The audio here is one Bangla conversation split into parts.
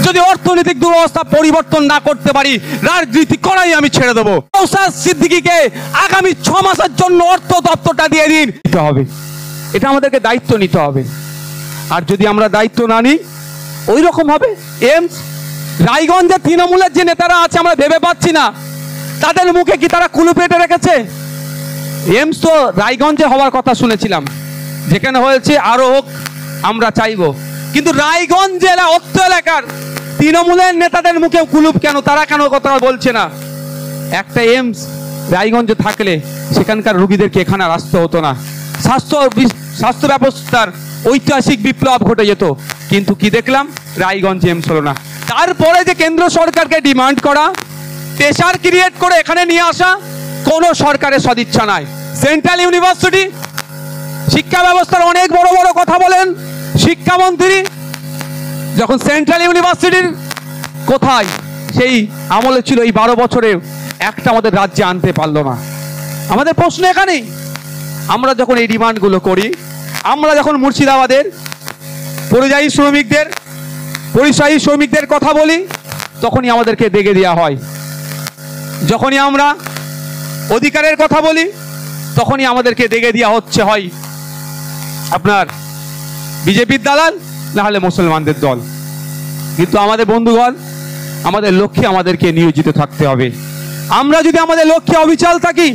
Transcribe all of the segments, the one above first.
যদি অর্থনৈতিক দুরবস্থা পরিবর্তন না করতে পারি, রাজনীতি করাই আমি ছেড়ে দেবো। নওশাদ সিদ্দিকীকে আগামী 6 মাসের জন্য অর্থ দপ্তরটা দিয়ে দিতে হবে। এটা আমাদেরকে দায়িত্ব নিতে হবে। আর যদি আমরা দায়িত্ব না নিই, ওই রকম হবে। এমস রায়গঞ্জে তৃণমূলের যে নেতারা আছে, আমরা ভেবে পাচ্ছি না তাদের মুখে কি তারা কুলুপ পেটে রেখেছে। এমস তো রায়গঞ্জে হওয়ার কথা শুনেছিলাম, যেখানে হয়েছে আরো হোক আমরা চাইবো, কিন্তু রায়গঞ্জ জেলা অত্র এলাকার তৃণমূলের নেতাদের মুখে কুলুপ কেন? তারা কেন কথা বলছে না? একটা এমস রায়গঞ্জে থাকলে সেখানকার রোগীদেরকে এখানে আর আসতে হতো না, স্বাস্থ্য ব্যবস্থার ঐতিহাসিক বিপ্লব ঘটে যেত। কিন্তু কি দেখলাম, রায়গঞ্জ এমস হলো না। তারপরে যে কেন্দ্র সরকারকে ডিমান্ড করা, প্রেশার ক্রিয়েট করে এখানে নিয়ে আসা, কোন সরকারের সদিচ্ছা নাই। সেন্ট্রাল ইউনিভার্সিটি শিক্ষা ব্যবস্থার অনেক বড় বড় কথা বলেন শিক্ষামন্ত্রী, যখন সেন্ট্রাল ইউনিভার্সিটির কোথায় সেই আমলে ছিল, এই 12 বছরে একটা আমাদের রাজ্যে আনতে পারলো না। আমাদের প্রশ্ন এখানেই, আমরা যখন এই ডিমান্ডগুলো করি, আমরা যখন মুর্শিদাবাদের পরিযায়ী শ্রমিকদের কথা বলি, তখনই আমাদেরকে দেখে দেওয়া হয়। যখনই আমরা অধিকারের কথা বলি, তখনই আমাদেরকে দেখে দেওয়া হচ্ছে হয় আপনার বিজেপির দালাল, না হলে মুসলমানদের দল। কিন্তু আমাদের বন্ধুগণ, আমাদের লক্ষ্যে আমাদেরকে নিয়োজিত থাকতে হবে। আমরা যদি আমাদের লক্ষ্যে অবিচল থাকি,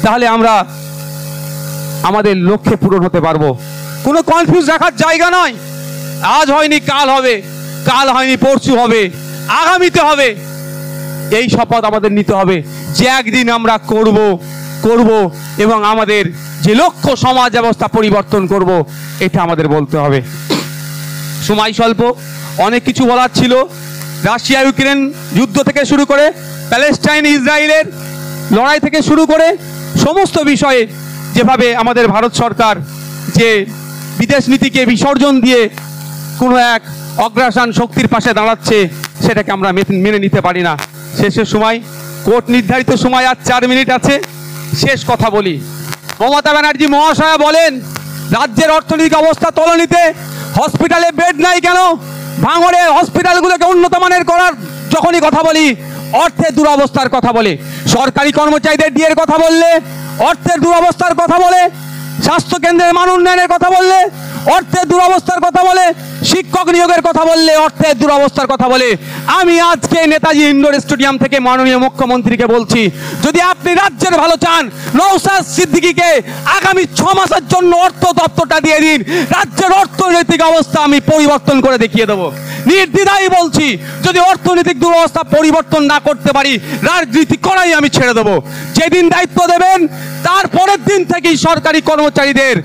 তাহলে আমরা আমাদের লক্ষ্যে পূরণ হতে পারবো। কোনো কনফিউজ রাখার জায়গা নয়। আজ হয়নি কাল হবে, কাল হয়নি পরশু হবে, আগামীতে হবে। এই শপথ আমাদের নিতে হবে যে একদিন আমরা করব এবং আমাদের যে লক্ষ্য সমাজ ব্যবস্থা পরিবর্তন করব, এটা আমাদের বলতে হবে। সময় স্বল্প, অনেক কিছু বলার ছিল। রাশিয়া ইউক্রেন যুদ্ধ থেকে শুরু করে, প্যালেস্টাইন ইসরায়েলের লড়াই থেকে শুরু করে, সমস্ত বিষয়ে যেভাবে আমাদের ভারত সরকার যে বিদেশ নীতিকে বিসর্জন দিয়ে কোনো এক অগ্রাসন শক্তির পাশে দাঁড়াচ্ছে, সেটাকে আমরা মেনে নিতে পারি না। শেষের সময়, কোর্ট নির্ধারিত সময় আর 4 মিনিট আছে, শেষ কথা বলি। মমতা ব্যানার্জি মহাশয়া বলেন রাজ্যের অর্থনৈতিক অবস্থা তলানিতে, হসপিটালে বেড নাই কেন? ভাঙড়ে হসপিটালগুলোকে উন্নত মানের করার যখনই কথা বলি, অর্থের দুরবস্থার কথা বলে। সরকারি কর্মচারীদের ডিএর কথা বললে অর্থের দুরবস্থার কথা বলে, স্বাস্থ্য কেন্দ্রের মান উন্নয়নের কথা বললে অর্থের দুরবস্থার কথা বলে, শিক্ষক নিয়োগের কথা বললে অর্থের দুরবস্থার কথা বলে। আমি আজকে নেতাজি ইন্ডোর স্টেডিয়াম থেকে মাননীয় মুখ্যমন্ত্রীকে বলছি, যদি আপনি রাজ্যের ভালো চান, নওশাদ সিদ্দিকীকে আগামী 6 মাসের জন্য অর্থ দপ্তরটা দিয়ে দিন। রাজ্যের অর্থনৈতিক অবস্থা আমি পরিবর্তন করে দেখিয়ে দেবো। নির্দ্বিধায় বলছি, যদি অর্থনৈতিক দুরবস্থা পরিবর্তন না করতে পারি, রাজনীতি করাই আমি ছেড়ে দেবো। যেদিন দায়িত্ব দেবেন, তারপরের দিন থেকেই সরকারি কর্মচারীদের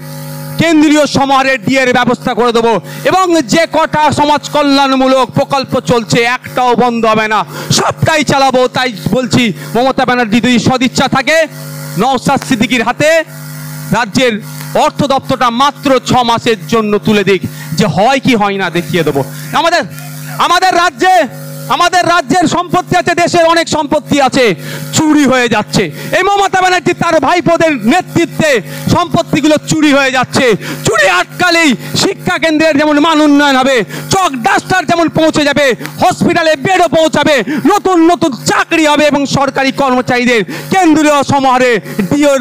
কেন্দ্রীয় সমাহারের ডিএর ব্যবস্থা করে দেবো, এবং যে কটা সমাজ কল্যাণমূলক প্রকল্প চলছে একটাও বন্ধ হবে না, সবটাই চালাবো। তাই বলছি, মমতা ব্যানার্জি যদি সদিচ্ছা থাকে, নওশাদ সিদ্দিকীর হাতে রাজ্যের অর্থ দপ্তরটা মাত্র 6 মাসের জন্য তুলে দিক, যে হয় কি হয় না দেখিয়ে দেবো। আমাদের রাজ্যের সম্পত্তি আছে, দেশের অনেক সম্পত্তি আছে, চুরি হয়ে যাচ্ছে। এই মমতা ব্যানার্জি তার ভাইপোদের নেতৃত্বে সম্পত্তিগুলো চুরি হয়ে যাচ্ছে। চুরি আটকালেই শিক্ষা কেন্দ্রের যেমন মান উন্নয়ন হবে, চক ডাস্টার যেমন পৌঁছে যাবে, হসপিটালে বেডও পৌঁছাবে, নতুন নতুন চাকরি হবে, এবং সরকারি কর্মচারীদের কেন্দ্রীয় সমাহারে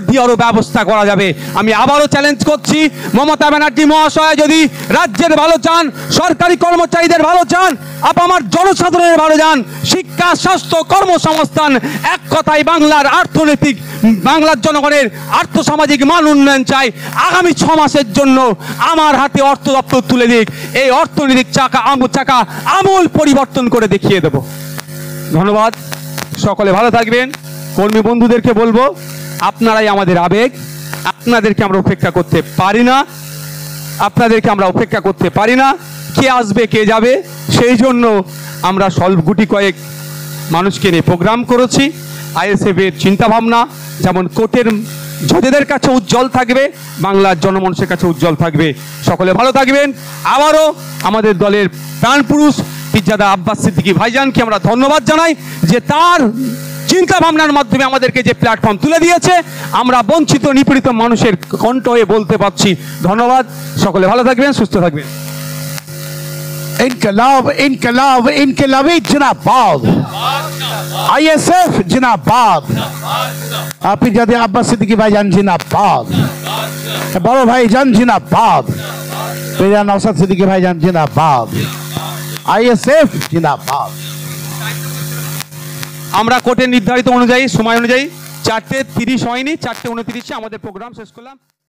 ডিওরও ব্যবস্থা করা যাবে। আমি আবারও চ্যালেঞ্জ করছি, মমতা ব্যানার্জি মহাশয় যদি রাজ্যের ভালো চান, সরকারি কর্মচারীদের ভালো চান, আমার জনসাধারণের ভালো চান, শিক্ষা, স্বাস্থ্য, কর্মসংস্থান, এক কথায় বাংলার জনগণের আর্থসামাজিক মান উন্নয়ন চাই, আগামী 6 মাসের জন্য আমার হাতে অর্থ দপ্তর তুলে দিক। এই অর্থনৈতিক চাকা আমূল পরিবর্তন করে দেখিয়ে দেব। ধন্যবাদ, সকলে ভালো থাকবেন। কর্মী বন্ধুদেরকে বলবো, আপনারাই আমাদের আবেগ, আপনাদেরকে আমরা উপেক্ষা করতে পারি না। কে আসবে কে যাবে, সেই জন্য আমরা গুটি কয়েক মানুষকে নিয়ে প্রোগ্রাম করেছি। আইএসএফ এর চিন্তাভাবনা যেমন কোর্টের জজেদের কাছে উজ্জ্বল থাকবে, বাংলার জনমানুষের কাছে উজ্জ্বল থাকবে। সকলে ভালো থাকবেন। আবারও আমাদের দলের প্রাণপুরুষ পীরজাদা আব্বাস সিদ্দিকী ভাইজানকে আমরা ধন্যবাদ জানাই, যে তার চিন্তা ভাবনার মাধ্যমে আমাদেরকে যে প্ল্যাটফর্ম তুলে দিয়েছে, আমরা বঞ্চিত নিপীড়িত মানুষের কণ্ঠ হয়ে বলতে পারছি। ধন্যবাদ, সকলে ভালো থাকবেন, সুস্থ থাকবেন। इनकलाब इनकलाब इनकलाबी जिंदाबाद, ISF जिंदाबाद, हाफिज जादे अब्बास सिद्दीकी भाईजान जिंदाबाद, बड़ो भाईजान जिंदाबाद, पेरिया नौशाद सिद्दीकी भाईजान जिंदाबाद, ISF जिंदाबाद। আমরা কোর্টের নির্ধারিত অনুযায়ী সময় অনুযায়ী 4:30 হয়নি, 4:29 আমাদের প্রোগ্রাম শেষ করলাম।